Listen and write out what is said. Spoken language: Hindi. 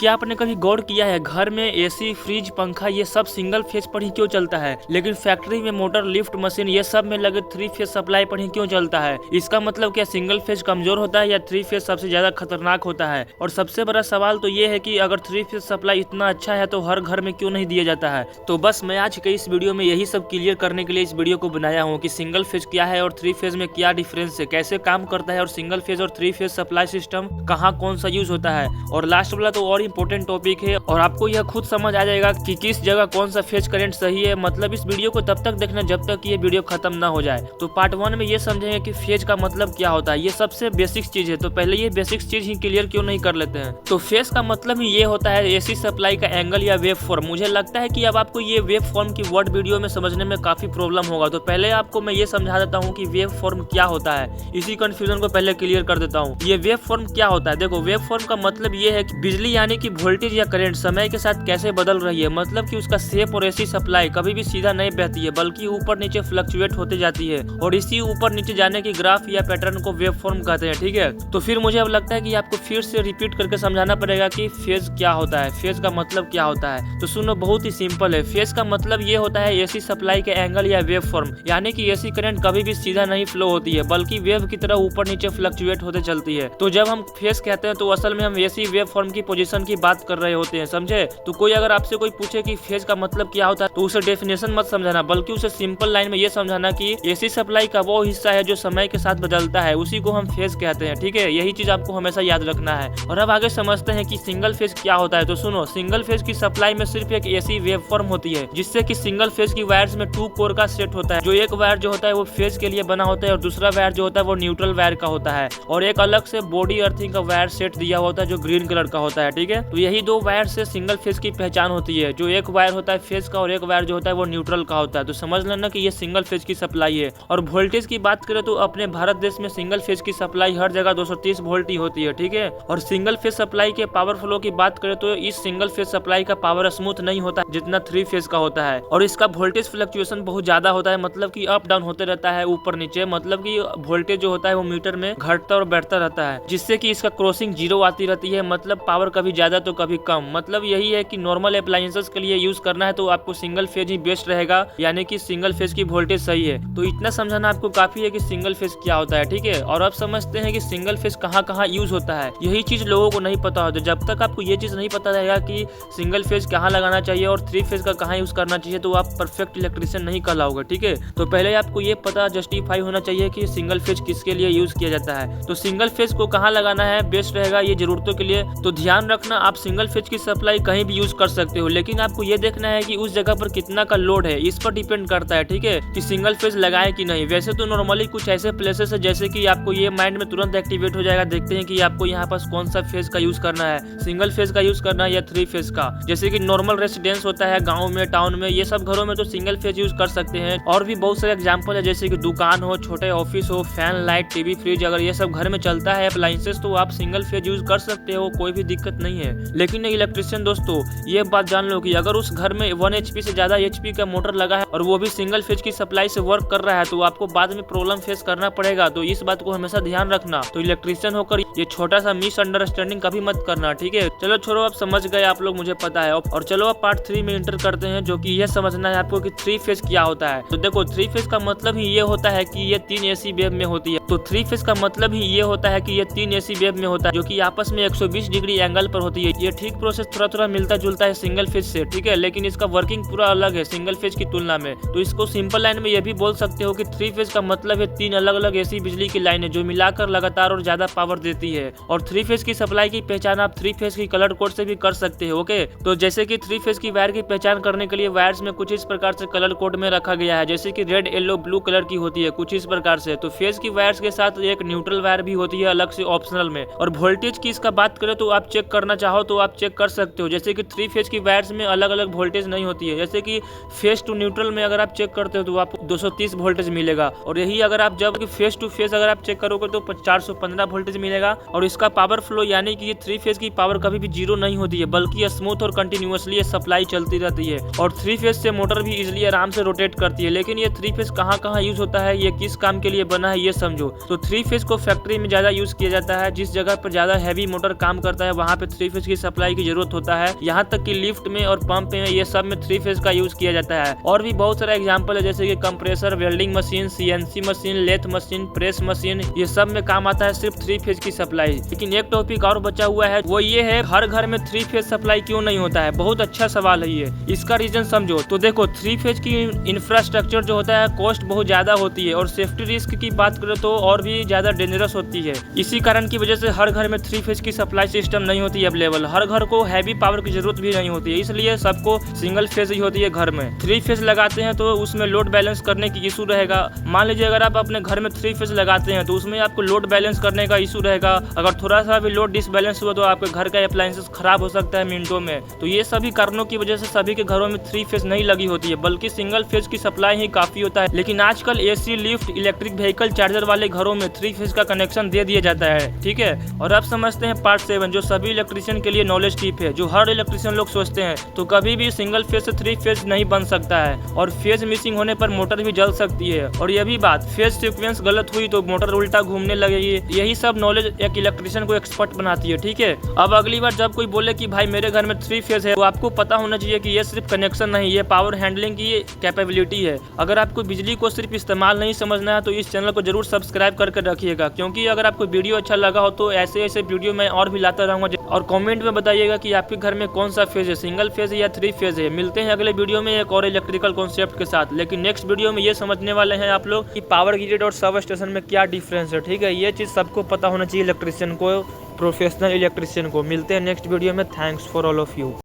क्या आपने कभी गौर किया है घर में एसी, फ्रिज, पंखा ये सब सिंगल फेज पर ही क्यों चलता है, लेकिन फैक्ट्री में मोटर, लिफ्ट, मशीन ये सब में लगे 3 फेज सप्लाई पर ही क्यों चलता है? इसका मतलब क्या सिंगल फेज कमजोर होता है या 3 फेज सबसे ज्यादा खतरनाक होता है? और सबसे बड़ा सवाल तो ये है कि अगर 3 फेज सप्लाई इतना अच्छा है तो हर घर में क्यों नहीं दिया जाता है? तो बस मैं आज के इस वीडियो में यही सब क्लियर करने के लिए इस वीडियो को बनाया हूँ कि सिंगल फेज क्या है और 3 फेज में क्या डिफरेंस है, कैसे काम करता है और सिंगल फेज और 3 फेज सप्लाई सिस्टम कहाँ कौन सा यूज होता है। और लास्ट वाला तो और इम्पोर्टेंट टॉपिक है और आपको यह खुद समझ आ जाएगा कि किस जगह कौन सा फेज करंट सही है। मतलब इस वीडियो को तब तक देखना जब तक ये वीडियो खत्म ना हो जाए। तो पार्ट 1 में ये समझेंगे कि फेज का मतलब क्या होता है, ये सबसे बेसिक चीज है। तो पहले ये बेसिक चीज ही क्लियर क्यों नहीं कर लेते हैं। तो फेज का मतलब ही ये होता है एसी सप्लाई का एंगल या वेव फॉर्म। मुझे लगता है कि अब आपको ये वेव फॉर्म की वर्ड वीडियो में समझने में काफी प्रॉब्लम होगा। तो पहले आपको मैं ये समझा देता हूँ कि वेव फॉर्म क्या होता है। इसी कंफ्यूजन को पहले क्लियर कर देता हूँ। ये वेव फॉर्म क्या होता है, देखो वेव फॉर्म का मतलब ये है कि बिजली यानी कि वोल्टेज या करंट समय के साथ कैसे बदल रही है। मतलब कि उसका शेप और एसी सप्लाई कभी भी सीधा नहीं बहती है बल्कि ऊपर नीचे फ्लक्चुएट होते जाती है और इसी ऊपर नीचे जाने की ग्राफ या पैटर्न को वेव फॉर्म कहते हैं। ठीक है, तो फिर मुझे अब लगता है कि आपको फिर से रिपीट करके समझाना पड़ेगा कि फेज क्या होता है, फेज का मतलब क्या होता है। तो सुनो, बहुत ही सिंपल है। फेज का मतलब ये होता है एसी सप्लाई के एंगल या वेव फॉर्म, यानी कि एसी करंट कभी भी सीधा नहीं फ्लो होती है बल्कि वेव की तरह ऊपर नीचे फ्लक्चुएट होते चलती है। तो जब हम फेज कहते हैं तो असल में हम एसी वेव फॉर्म की पोजीशन की बात कर रहे होते हैं, समझे। तो कोई अगर आपसे कोई पूछे कि फेज का मतलब क्या होता है तो उसे डेफिनेशन मत समझाना बल्कि उसे सिंपल लाइन में ये समझाना कि एसी सप्लाई का वो हिस्सा है जो समय के साथ बदलता है, उसी को हम फेज कहते हैं। ठीक है, यही चीज आपको हमेशा याद रखना है। और अब आगे समझते हैं कि सिंगल फेज क्या होता है। तो सुनो, सिंगल फेज की सप्लाई में सिर्फ एक एसी वेव फॉर्म होती है, जिससे कि सिंगल फेज की वायर्स में 2 कोर का सेट होता है। जो एक वायर जो होता है वो फेज के लिए बना होता है और दूसरा वायर जो होता है वो न्यूट्रल वायर का होता है और एक अलग से बॉडी अर्थिंग का वायर सेट दिया होता है जो ग्रीन कलर का होता है। ठीक है, तो यही 2 वायर से सिंगल फेज की पहचान होती है। जो एक वायर होता है फेज का और एक वायर जो होता है वो न्यूट्रल का होता है। तो समझ लेना कि ये सिंगल फेज की सप्लाई है। और वोल्टेज की बात करें तो अपने भारत देश में सिंगल फेज की सप्लाई हर जगह 230 वोल्ट ही होती है। ठीक है, और सिंगल फेज सप्लाई के पावर फ्लो की बात करें तो इस सिंगल फेज सप्लाई का पावर स्मूथ नहीं होता जितना 3 फेज का होता है और इसका वोल्टेज फ्लक्चुएशन बहुत ज्यादा होता है। मतलब कि अप डाउन होते रहता है ऊपर नीचे। मतलब कि वोल्टेज जो होता है वो मीटर में घटता और बढ़ता रहता है, जिससे कि इसका क्रॉसिंग 0 आती रहती है। मतलब पावर कभी ज्यादा तो कभी कम। मतलब यही है कि नॉर्मल अप्लायंसेस के लिए यूज करना है तो आपको सिंगल फेज ही बेस्ट रहेगा, यानी कि सिंगल फेज की वोल्टेज सही है। तो इतना समझाना आपको काफी है कि सिंगल फेज क्या होता है। ठीक है, और अब समझते हैं कि सिंगल फेज कहाँ कहाँ यूज होता है। यही चीज लोगों को नहीं पता होता। जब तक आपको ये चीज नहीं पता रहेगा कि सिंगल फेज कहाँ लगाना चाहिए और 3 फेज का कहाँ यूज करना चाहिए तो आप परफेक्ट इलेक्ट्रिशियन नहीं कहलाओगे। ठीक है, तो पहले आपको ये पता जस्टिफाई होना चाहिए कि सिंगल फेज किसके लिए यूज किया जाता है। तो सिंगल फेज को कहाँ लगाना है बेस्ट रहेगा ये जरूरतों के लिए। तो ध्यान रखना, आप सिंगल फेज की सप्लाई कहीं भी यूज कर सकते हो, लेकिन आपको ये देखना है कि उस जगह पर कितना का लोड है, इस पर डिपेंड करता है। ठीक है, कि सिंगल फेज लगाए कि नहीं। वैसे तो नॉर्मली कुछ ऐसे प्लेसेस है जैसे कि आपको ये माइंड में तुरंत एक्टिवेट हो जाएगा। देखते हैं कि आपको यहाँ पास कौन सा फेज का यूज करना है, सिंगल फेज का यूज करना है या 3 फेज का। जैसे कि नॉर्मल रेसिडेंस होता है गाँव में, टाउन में, ये सब घरों में तो सिंगल फेज यूज कर सकते हैं। और भी बहुत सारे एग्जाम्पल है जैसे कि दुकान हो, छोटे ऑफिस हो, फैन, लाइट, टीवी, फ्रिज, अगर ये सब घर में चलता है अप्लायंसेस तो आप सिंगल फेज यूज कर सकते हो, कोई भी दिक्कत नहीं है। लेकिन इलेक्ट्रिशियन दोस्तों ये बात जान लो कि अगर उस घर में 1 HP से ज्यादा HP का मोटर लगा है और वो भी सिंगल फेज की सप्लाई से वर्क कर रहा है तो आपको बाद में प्रॉब्लम फेस करना पड़ेगा। तो इस बात को हमेशा ध्यान रखना। तो इलेक्ट्रिशियन होकर ये छोटा सा मिसअंडरस्टैंडिंग कभी मत करना। ठीक है, चलो छोड़ो, अब समझ गए आप लोग, मुझे पता है। और चलो अब पार्ट 3 में इंटर करते हैं, जो कि यह समझना है आपको कि 3 फेज क्या होता है। तो देखो 3 फेज का मतलब ही ये होता है कि ये 3 एसी वेव में होती है। तो 3 फेज का मतलब ही ये होता है कि ये 3 एसी वेव में होता है जो कि आपस में 120 डिग्री एंगल पर होती है। ये ठीक प्रोसेस थोड़ा थोड़ा मिलता जुलता है सिंगल फेज से। ठीक है, लेकिन इसका वर्किंग पूरा अलग है सिंगल फेज की तुलना में। तो इसको सिंपल लाइन में ये भी बोल सकते हो कि 3 फेज का मतलब है 3 अलग अलग ऐसी बिजली की लाइनें जो मिलाकर लगातार और ज्यादा पावर देती है। और 3 फेज की सप्लाई की पहचान आप 3 फेज की कलर कोड से भी कर सकते हो। ओके, तो जैसे कि 3 फेज की वायर की पहचान करने के लिए वायर्स में कुछ इस प्रकार से कलर कोड में रखा गया है, जैसे कि रेड, येलो, ब्लू कलर की होती है कुछ इस प्रकार से। तो फेज की वायर्स के साथ एक न्यूट्रल वायर भी होती है अलग से ऑप्शनल में। और वोल्टेज की इसका बात करें तो आप चेक करना चाहो तो आप चेक कर सकते हो। जैसे कि 3 फेज की वायर्स में अलग अलग वोल्टेज नहीं होती है। जैसे कि फेज टू न्यूट्रल में अगर आप चेक करते हो तो आपको 230 वोल्टेज मिलेगा और यही अगर आप जब फेज टू फेज अगर आप चेक करोगे तो 415 वोल्टेज मिलेगा। और इसका पावर फ्लो यानी कि ये 3 फेज की पावर कभी भी 0 नहीं होती है बल्कि स्मूथ और कंटिन्यूअसली सप्लाई चलती रहती है। और 3 फेज से मोटर भी इजिली आराम से रोटेट करती है। लेकिन ये 3 फेज कहाँ कहाँ यूज होता है, ये किस काम के लिए बना है ये समझो। तो 3 फेज को फैक्ट्री में ज्यादा यूज किया जाता है। जिस जगह पर ज्यादा हैवी मोटर काम करता है वहाँ पे 3 3 फेज की सप्लाई की जरूरत होता है। यहाँ तक कि लिफ्ट में और पंप में ये सब में 3 फेज का यूज किया जाता है। और भी बहुत सारा एग्जाम्पल है, जैसे कि compressor, welding machine, CNC machine, lathe machine, press machine, ये सब में काम आता है सिर्फ 3 फेज की सप्लाई। लेकिन एक टॉपिक और बचा हुआ है, वो ये है हर घर में 3 फेज सप्लाई क्यों नहीं होता है। बहुत अच्छा सवाल है ये, इसका रीजन समझो। तो देखो 3 फेज की इंफ्रास्ट्रक्चर जो होता है कॉस्ट बहुत ज्यादा होती है और सेफ्टी रिस्क की बात करें तो और भी ज्यादा डेंजरस होती है। इसी कारण की वजह से हर घर में 3 फेज की सप्लाई सिस्टम नहीं होती है अवेलेबल। हर घर को हैवी पावर की जरूरत भी नहीं होती है, इसलिए सबको सिंगल फेज ही होती है घर में। 3 फेज लगाते हैं तो उसमें लोड बैलेंस करने की इशू रहेगा। मान लीजिए अगर आप अपने घर में 3 फेज लगाते हैं तो उसमें आपको लोड बैलेंस करने का इशू रहेगा। अगर थोड़ा सा भी लोड डिसबैलेंस हुआ तो आपके घर का अप्लायंसेस खराब हो सकता है मिनटों में। तो ये सभी कारणों की वजह से सभी के घरों में 3 फेज नहीं लगी होती है, बल्कि सिंगल फेज की सप्लाई ही काफी होता है। लेकिन आजकल AC, lift, electric vehicle charger वाले घरों में 3 फेज का कनेक्शन दे दिया जाता है। ठीक है, और अब समझते हैं पार्ट 7, जो सभी इलेक्ट्रिशियन के लिए नॉलेज टिप है, जो हर इलेक्ट्रिशियन लोग सोचते हैं। तो कभी भी सिंगल फेज से 3 फेज नहीं बन सकता है, और फेज मिसिंग होने पर मोटर भी जल सकती है। और यह भी बात, फेज सीक्वेंस गलत हुई तो मोटर उल्टा घूमने लगेगी। यही सब नॉलेज एक इलेक्ट्रिशियन को एक्सपर्ट बनाती है। ठीक है, अब अगली बार जब कोई बोले कि भाई मेरे घर में 3 फेज है, तो आपको पता होना चाहिए कि ये सिर्फ कनेक्शन नहीं, ये पावर हैंडलिंग की कैपेबिलिटी है। अगर आपको बिजली को सिर्फ इस्तेमाल नहीं समझना है तो इस चैनल को जरूर सब्सक्राइब करके रखिएगा, क्योंकि अगर आपको वीडियो अच्छा लगा हो तो ऐसे ऐसे वीडियो मैं और भी लाता रहूंगा। और कमेंट में बताइएगा कि आपके घर में कौन सा फेज है, सिंगल फेज है या 3 फेज है। मिलते हैं अगले वीडियो में एक और इलेक्ट्रिकल कॉन्सेप्ट के साथ। लेकिन नेक्स्ट वीडियो में ये समझने वाले हैं आप लोग कि पावर ग्रिड और सब स्टेशन में क्या डिफरेंस है। ठीक है, ये चीज सबको पता होना चाहिए इलेक्ट्रिशियन को, प्रोफेशनल इलेक्ट्रिशियन को। मिलते हैं नेक्स्ट वीडियो में। Thanks for all of you.